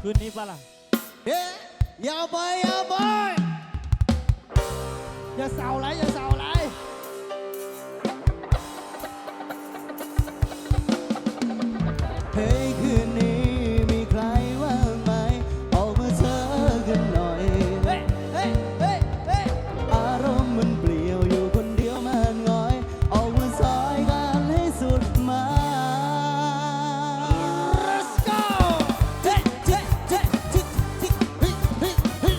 คืนนี้ปะล่ะเฮ้ยอย่าไปอย่าไปอย่าเศร้าไรอย่าเศร้าไรเฮ้ยคืนนี้มีใครว่างไหมออกมาเจอกันหน่อยเฮ้ยเฮ้ยเฮ้ยเฮ้ยอารมณ์มันเปลี่ยวอยู่คนเดียวมันง้อยออกมาซอยกันให้สุดมา Let's go เฮ้ยเฮ้ยเฮ้ยเฮ้ยเฮ้ยเฮ้ย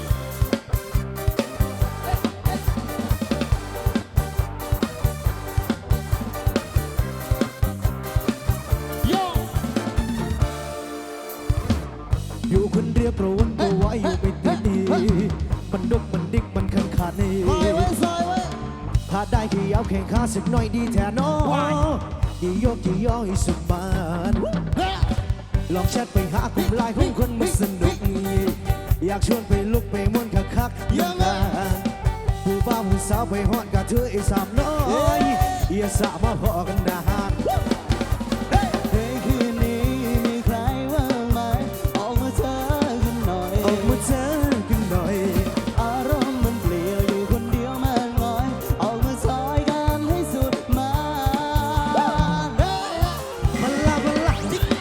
เฮ้ยอยู่คนเดียวกระวนกระวายอยู่ไม่ติดดีมันดุกมันดิกมันขันขาดนี่ถ้าได้ขี้เอาแข่งขาสักหน่อยดีแท้น้องยี่ยกยี่ย่อให้สุดบานลองแชทไปหากลุ่มไลน์ของคนมันสนุกอยากชวนไปลุกไปม้วนคักๆยังไงผู้บ่าวผู้สาวไปฮอดกับเธอไอ้สามน้อยอย่าสามาพอกันนานเฮ้ยคืนนี้มีใครว่างไหมออกมาเจอกันหน่อยออกมาเจอกันหน่อยอารมณ์มันเปลี่ยวอยู่คนเดียวมันง้อยออกมาซอยกันให้สุดมามันละ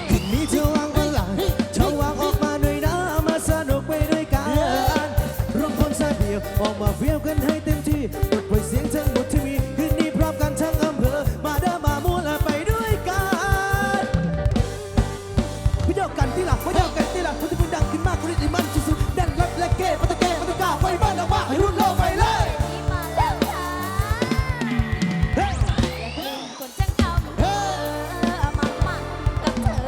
คืนนี้เธอวางมันละเธอวางออกมาหน่อยนะมาสนุกไปด้วยกันรวมคนสายเดียวออกมาเฟี้ยวกันให้เต็มที่เปิดเผยเสียงทั้งหมดที่มีคืนนี้พร้อมกันทั้งอำเภอมาเด้อมาม่วนและไปด้วยกันพี่เดียวกันที่หลังพี่เดียวกันที่หลังคนที่พูดดังขึ้นมากคนที่มันสุดๆแน่นรับและเก้ปะตะเก้ปะตะกาไฟบ้านออกมาให้รุ่นโลกไปเลยมาแล้วค่ะคนจังจำมากับเธอ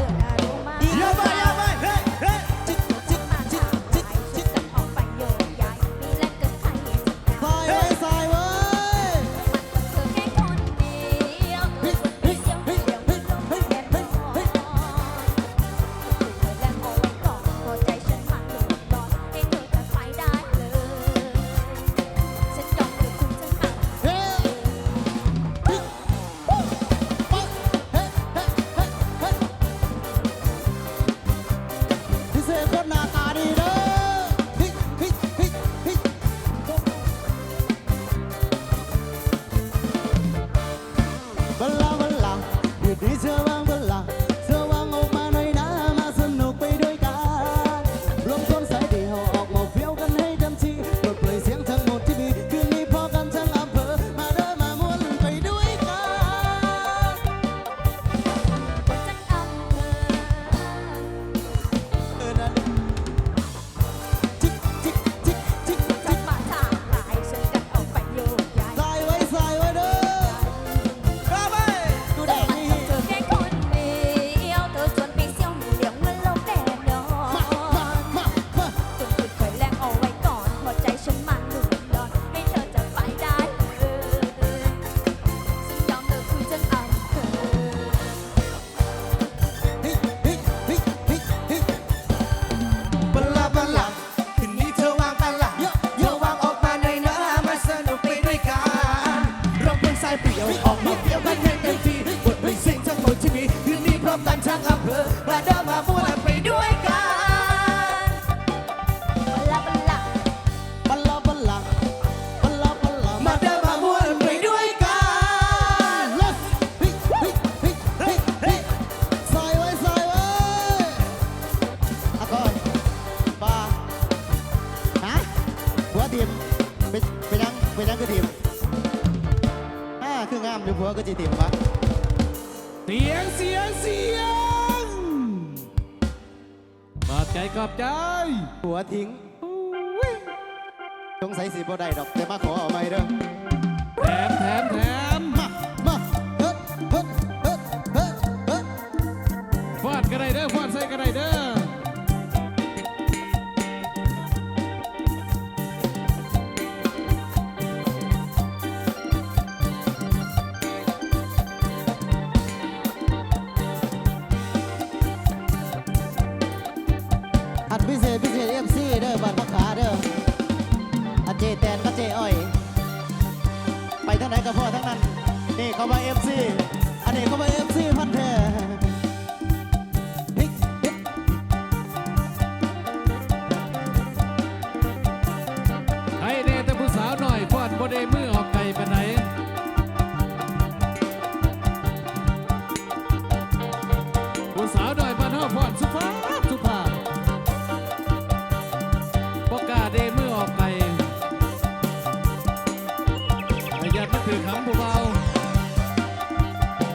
รู้มาอย่าไปเฮ้ยเฮ้ยจิ๊กจิ๊กจิ๊กจิ๊กจิ๊ก จะออกไปโยกย้ายมีแลกเกิดใครจะ สายไว้มันก็เธอแค่คนเดียวเดียวไม่ลงแค่ไม่พอเธอแลกเอาไว้ก่อนพอใจฉันมันหลุดร้อนให้เธอจะไปได้เลยฉันยอมเธอคุณจะมาเฮ้ยเฮ้ยเฮ้ยเฮ้ยเฮ้ยเฮ้ยพิเศษคนหน้าตาดีเด้อเฮ้ยเฮ้ยเฮ้ยเฮ้ยบัลลังอยู่ที่เธอวางบัลลังเธอวางออกมาหน่อยนะมาสนุกไปด้วยกันรวมคนสายเดียวออกมาเฟี้ยวกันให้เต็มที่เปิดเผยเสียงทั้งหมดที่มีคืนนี้พอกันทั้งอำเภอมาเด้อมาม่วนไปด้วยกัน คนจังอำเภอ นั่นจิ๊กจิ๊กจิ๊กจิ๊ก จะมาทางไหนฉันจะออกไปโยกย้าย ใส่ไว้เด้อครับไปดูแดงนี่ เธอแค่คนเดียวเธอชวนไปเที่ยวเดี๋ยวเงินลงแน่นอนจนคุณเคยแลกเอาไว้ก่อนพอใจฉันมันหลุดร้อนให้เธอจะไปได้เลยฉันยอมเธอคือจังอำเภอ เฮ้ยเฮ้ยเฮ้ยเฮ้ยเฮ้ยบัลลังคืนนี้เธอวางบัลลังเธอวางออกมาหน่อยนะมาสนุกไปด้วยกันร้องเพลงสายเปรี้ยวออกมาเปรี้ยวกันให้เต็มที่บทเพลงเสียงทั้งหมดที่มีคืนนี้พร้อมกันทั้งอำเภอมาเด้อมาม่วนไปด้วยกัน บัลลัง บัลลังมาเด้อมาม่วนไปด้วยกัน Let's เฮ้ยเฮ้ยเฮ้ยเฮ้ยเฮ้ยใส่ไว้อะก่อนป้าฮะหัวทีมไปยังคือทีมคืองามอยู่หัวก็จีทีมวะเสียงขอบใจหัวทิ้งสงสัยสิบ่ได้ดอกแต่มาขอเอาไว้เด้อแถมมาเฮ้ยเฮ้ยเฮ้ยเฮ้ยเฮ้ย ฟาดกันได้เด้อฟาดใส่กันได้เด้ออันพิเศษFC เด้อบ้านพักขาเด้ออันเจแตนกับเจอ้อยไปทางไหนกับพ่อทั้งนั้นนี่เขามา FC อันนี้เขามา FC พันแท้เฮ้ยเฮ้ย ผู้สาวดอยบ้านเฮาพรสุภาพสุภาพบ่กล้าเดมือออกไปประหยัดมันถือคำโพ